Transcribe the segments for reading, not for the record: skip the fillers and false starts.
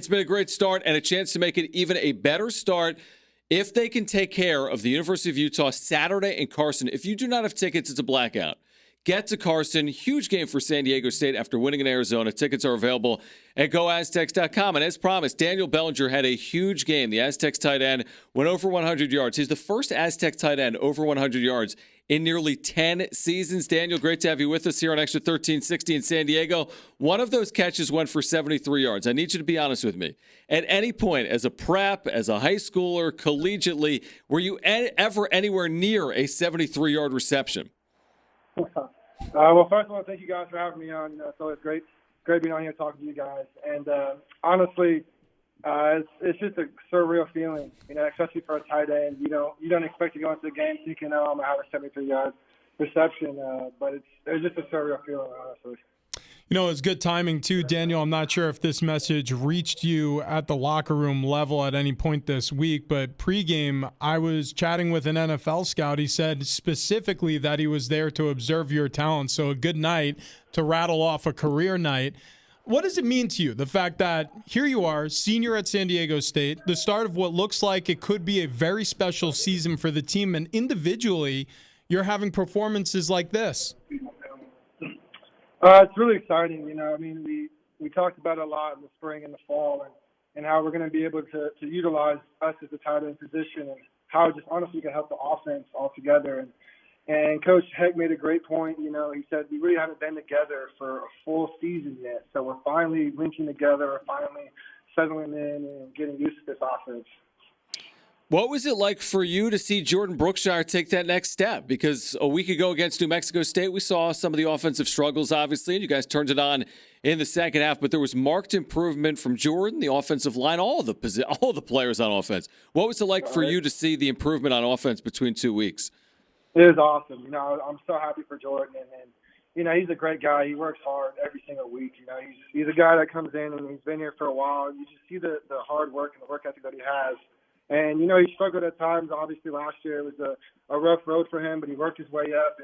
It's been a great start and a chance to make it even a better start if they can take care of the University of Utah Saturday in Carson. If you do not have tickets, it's a blackout. Get to Carson. Huge game for San Diego State after winning in Arizona. Tickets are available at GoAztecs.com. And as promised, Daniel Bellinger had a huge game. The Aztecs tight end went over 100 yards. He's the first Aztec tight end over 100 yards in nearly 10 seasons. Daniel, great to have you with us here on Extra 1360 in San Diego. One of those catches went for 73 yards. I need you to be honest with me. At any point, as a prep, as a high schooler, collegiately, were you ever anywhere near a 73-yard reception? Well, first of all, thank you guys for having me on. So it's great being on here talking to you guys. And honestly, it's just a surreal feeling, especially for a tight end. You don't expect to go into the game thinking, I'm gonna have a 73-yard reception, but it's just a surreal feeling, honestly. It's good timing too, Daniel. I'm not sure if this message reached you at the locker room level at any point this week, but pregame, I was chatting with an NFL scout. He said specifically that he was there to observe your talent. So a good night to rattle off a career night. What does it mean to you, the fact that here you are, senior at San Diego State, the start of what looks like it could be a very special season for the team, and individually, you're having performances like this? It's really exciting. We talked about it a lot in the spring and the fall, and how we're going to be able to utilize us as a tight end position, and how it just honestly can help the offense altogether. And Coach Heck made a great point. He said we really haven't been together for a full season yet, so we're finally linking together, we're finally settling in and getting used to this offense. What was it like for you to see Jordan Brookshire take that next step? Because a week ago against New Mexico State, we saw some of the offensive struggles, obviously, and you guys turned it on in the second half. But there was marked improvement from Jordan, the offensive line, all the players on offense. What was it like for you to see the improvement on offense between 2 weeks? It was awesome. I'm so happy for Jordan, and he's a great guy. He works hard every single week. He's a guy that comes in and he's been here for a while. You just see the hard work and the work ethic that he has. And, he struggled at times. Obviously, last year it was a rough road for him, but he worked his way up.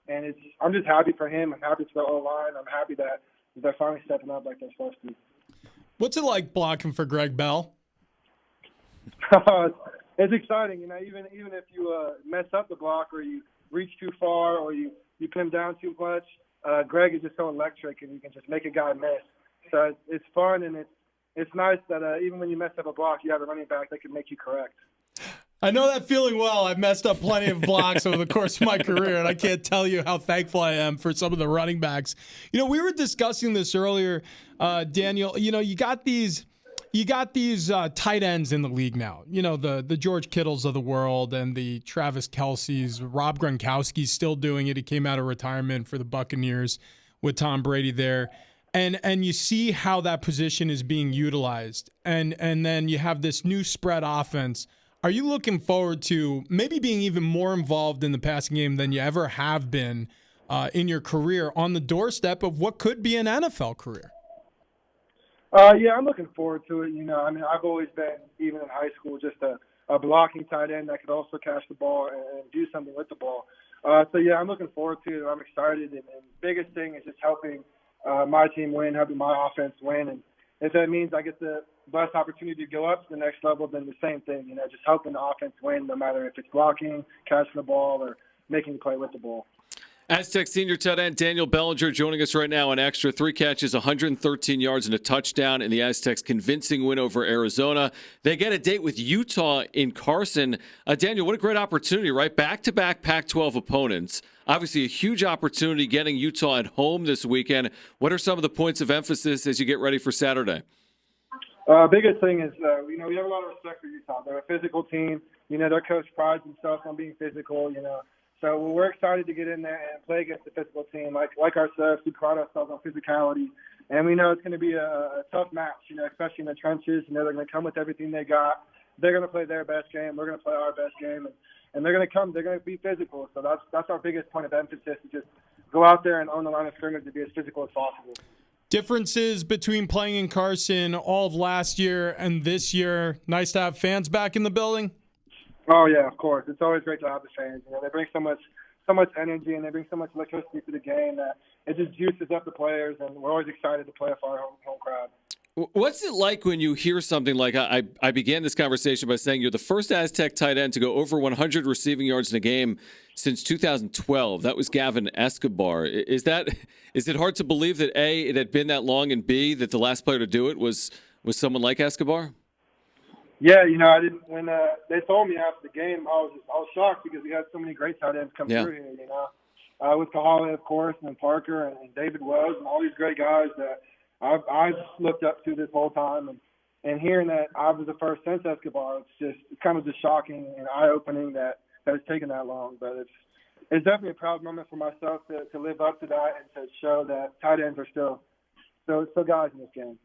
And I'm just happy for him. I'm happy for the O-line. I'm happy that they're finally stepping up like they're supposed to. What's it like blocking for Greg Bell? It's exciting. Even if you mess up the block or you reach too far or you pin him down too much, Greg is just so electric, and you can just make a guy miss. So it's fun, and it's nice that even when you mess up a block, you have a running back that can make you correct. I know that feeling well. I've messed up plenty of blocks over the course of my career, and I can't tell you how thankful I am for some of the running backs. We were discussing this earlier, Daniel. You got these tight ends in the league now. The George Kittles of the world and the Travis Kelce's. Rob Gronkowski's still doing it. He came out of retirement for the Buccaneers with Tom Brady there. And you see how that position is being utilized. And then you have this new spread offense. Are you looking forward to maybe being even more involved in the passing game than you ever have been in your career, on the doorstep of what could be an NFL career? Yeah, I'm looking forward to it. I've always been, even in high school, just a blocking tight end that could also catch the ball and do something with the ball. So, yeah, I'm looking forward to it. I'm excited. And the biggest thing is just helping my team win, helping my offense win. And if that means I get the best opportunity to go up to the next level, then the same thing, just helping the offense win, no matter if it's blocking, catching the ball, or making the play with the ball. Aztec senior tight end Daniel Bellinger joining us right now on Extra. 3 catches, 113 yards, and a touchdown in the Aztecs' convincing win over Arizona. They get a date with Utah in Carson. Daniel, what a great opportunity, right? Back-to-back Pac-12 opponents. Obviously a huge opportunity getting Utah at home this weekend. What are some of the points of emphasis as you get ready for Saturday? Biggest thing is, we have a lot of respect for Utah. They're a physical team. Their coach prides himself on being physical, So we're excited to get in there and play against a physical team like ourselves. We pride ourselves on physicality. And we know it's going to be a tough match, especially in the trenches. They're going to come with everything they got. They're going to play their best game. We're going to play our best game. And they're going to be physical. So that's our biggest point of emphasis, is just go out there and own the line of scrimmage and be as physical as possible. Differences between playing in Carson all of last year and this year. Nice to have fans back in the building. Oh, yeah, of course. It's always great to have the fans. They bring so much energy, and they bring so much electricity to the game that it just juices up the players, and we're always excited to play for our home crowd. What's it like when you hear something like I began this conversation by saying you're the first Aztec tight end to go over 100 receiving yards in a game since 2012? That was Gavin Escobar. Is it hard to believe that A, it had been that long, and B, that the last player to do it was someone like Escobar? Yeah, I didn't. When they told me after the game, I was shocked because we had so many great tight ends come through here. With Kahale, of course, and Parker and David Wells and all these great guys that I've looked up to this whole time, and hearing that I was the first since Escobar, it's kind of just shocking and eye-opening that it's taken that long. But it's definitely a proud moment for myself to live up to that and to show that tight ends are still guys in this game.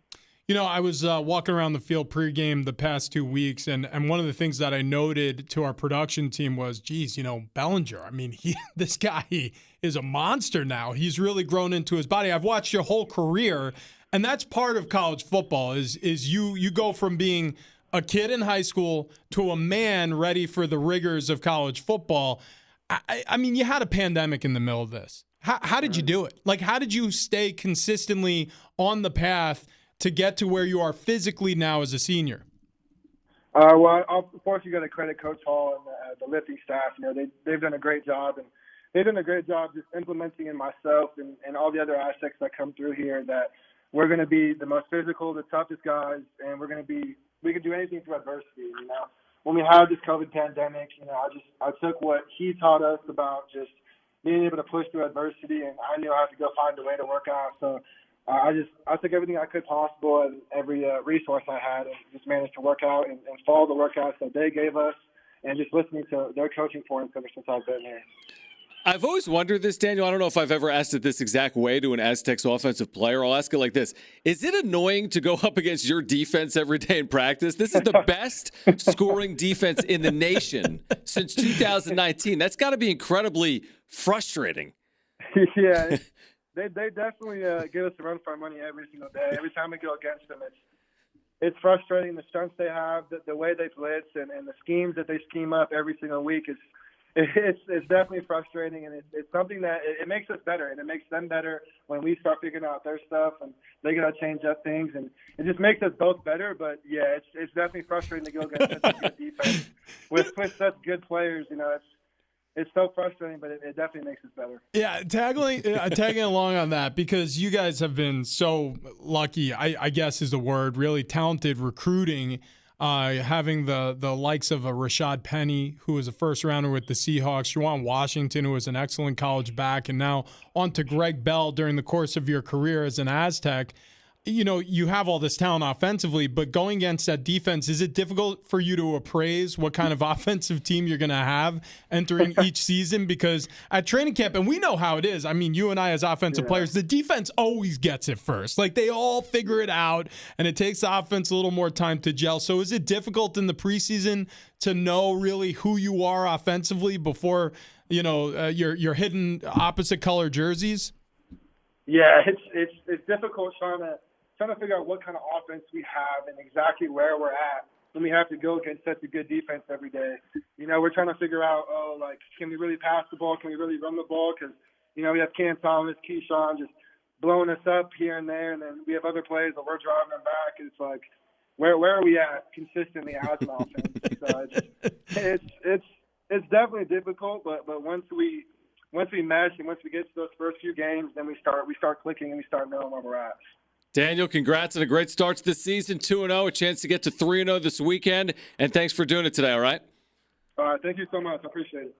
I was walking around the field pregame the past 2 weeks, and one of the things that I noted to our production team was, geez, Bellinger. I mean, this guy is a monster now. He's really grown into his body. I've watched your whole career, and that's part of college football is you go from being a kid in high school to a man ready for the rigors of college football. I mean, you had a pandemic in the middle of this. How did you do it? Like, how did you stay consistently on the path to get to where you are physically now as a senior? Well, of course, you got to credit Coach Hall and the lifting staff. They've done a great job, and they've done a great job just implementing in myself and all the other Aztecs that come through here that we're going to be the most physical, the toughest guys, and we can do anything through adversity. When we had this COVID pandemic, I took what he taught us about just being able to push through adversity, and I knew I had to go find a way to work out. So I took everything I could possible and every resource I had and just managed to work out and follow the workouts that they gave us and just listening to their coaching points ever since I've been here. I've always wondered this, Daniel. I don't know if I've ever asked it this exact way to an Aztecs offensive player. I'll ask it like this. Is it annoying to go up against your defense every day in practice? This is the best scoring defense in the nation since 2019. That's got to be incredibly frustrating. Yeah. They definitely give us a run for our money every single day. Every time we go against them, it's frustrating. The stunts they have, the way they blitz, and the schemes that they scheme up every single week it's definitely frustrating, and it's something that it makes us better, and it makes them better when we start figuring out their stuff, and they got to change up things, and it just makes us both better. But yeah, it's definitely frustrating to go against such a good defense with such good players. It's so frustrating, but it definitely makes us better. Yeah, tagging along on that, because you guys have been so lucky, I guess is the word, really talented recruiting, having the likes of a Rashad Penny, who was a first-rounder with the Seahawks, Juwan Washington, who was an excellent college back, and now on to Greg Bell during the course of your career as an Aztec. You have all this talent offensively, but going against that defense, is it difficult for you to appraise what kind of offensive team you're going to have entering each season? Because at training camp, and we know how it is, I mean, you and I as offensive players, the defense always gets it first. Like, they all figure it out, and it takes the offense a little more time to gel. So is it difficult in the preseason to know really who you are offensively before, you're hitting opposite color jerseys? Yeah, it's difficult trying to figure out what kind of offense we have and exactly where we're at when we have to go against such a good defense every day. We're trying to figure out, can we really pass the ball? Can we really run the ball? Because, we have Cam Thomas, Keyshawn just blowing us up here and there, and then we have other plays that we're driving them back. It's like, where are we at consistently as an offense? So it's definitely difficult, but once we mesh and once we get to those first few games, then we start clicking and we start knowing where we're at. Daniel, congrats on a great start to the season, 2-0, a chance to get to 3-0 this weekend, and thanks for doing it today, all right? All right, thank you so much. I appreciate it.